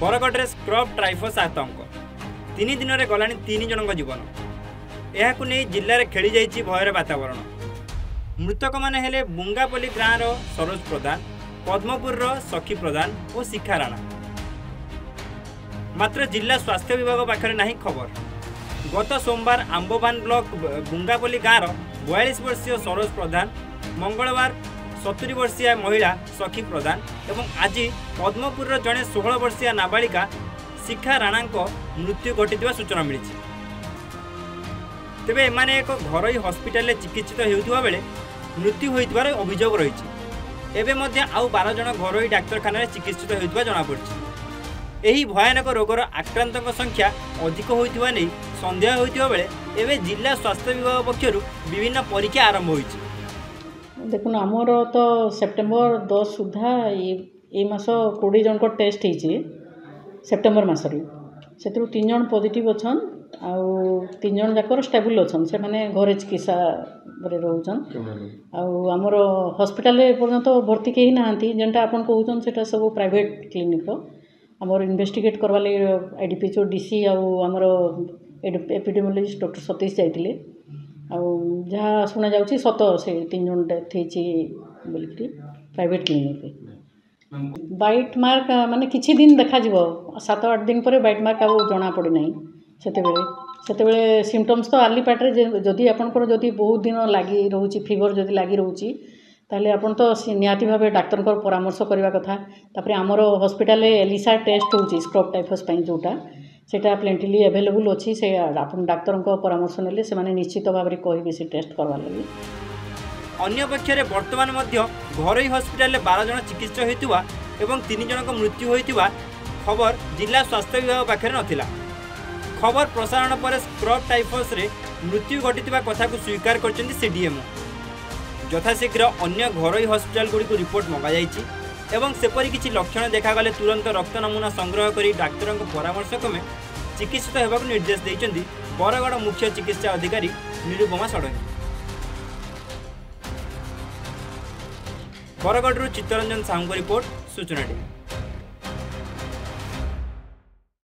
Bargarh scrub typhus आतंक 3 दिन में गलानी 3 जन जीवन। यह नहीं जिले में खेली जाइए भयर वातावरण। मृतक मैंने हेले बुंगापल्ली गाँव सरोज प्रधान, पद्मपुर सखी प्रधान और शिखा राणा। मात्र जिला स्वास्थ्य विभाग पाखे नहीं खबर। गत सोमवार आंबोबान ब्लॉक बुंगापल्ली गाँव 42 वर्षीय सरोज प्रधान, मंगलवार 70 वर्षीय महिला सखी प्रधान एवं आज पद्मपुर जड़े 16 वर्षीय नाबालिका शिखा राणा मृत्यु घटी सूचना मिली। तेबे एमाने एक घरोई हॉस्पिटल चिकित्सित होता बेले मृत्यु होइतबार अभियोग रही। एवं आउ 12 जन घरोई डाक्तखाना चिकित्सित होता जमापड़ी। यही भयानक रोगर आक्रांत संख्या अधिक होता नहीं सन्देह होता बेले एवं जिला स्वास्थ्य विभाग पक्षर विभिन्न परीक्षा आरंभ होइछि। देखुन आमर तो सेप्टेम्बर 10 सुधा ये मास 20 जन को टेस्ट होती सेप्टेम्बर मसरू से 3 जन पॉजिटिव अच्छन आउ 3 जन जाकर स्टेबल अच्छन से माने घरे चिकित्सा रोचन आमर हॉस्पिटल पर्यंत भर्ती कहीं ना जेनटा आपन कहउछन सेटा सब प्राइवेट क्लिनिक आमर इन्वेस्टिगेट करवा लगे आईडीपीएचओ डीसी आमर एपिडेमियोलॉजिस्ट डॉक्टर सतीश जाइतिले जहाँ शुणा जाऊँगी सत से 3 जन डेथ होती बोलिकी प्राइवेट क्लिनिक। बाइट मार्क माने किछि दिन देखा 7-8 दिन पर बाइट मार्क आउ जना पड़ी ना से सिम्पटम्स तो आर्ली पार्टे जदि आपंकर जदि बहुत दिन लगी रोचे फीवर जदि लगी रोचे ताले आपन तो निहाती भाव डाक्तर परामर्श करने कथा। तापर आमर हॉस्पिटल एलिसा टेस्ट होची स्क्रब टाइफस जोटा सेटा प्लेंटिली एवेलेबल अच्छी से आपन डाक्तर परामर्श नेले से माने निश्चित भाव में कहे से टेस्ट करवा लगी। अन्य पक्षरे वर्तमान मध्य घरोई हॉस्पिटल 12 जन चिकित्सा होइतुवा एवं 3 जन मृत्यु होइतुवा खबर जिला स्वास्थ्य विभाग पाखे नथिला। खबर प्रसारण पर स्क्रब टाइफस रे मृत्यु घटितिबा कथा को स्वीकार करछन्ती सीडीएमओ। यथाशीघ्र अन्य घरोई हॉस्पिटल गुड़ी को रिपोर्ट मंगा जाइछि एवं सेपरि किछि लक्षण देखागले तुरंत रक्त नमूना संग्रह करी डाक्तर परामर्श क्रमे चिकित्सित होबाक निर्देश दैछन्ती बरगढ़ मुख्य चिकित्सा अधिकारी निरुपमा षडंगी। बरगढ़ चित्तरंजन साहू रिपोर्ट सूचना टी।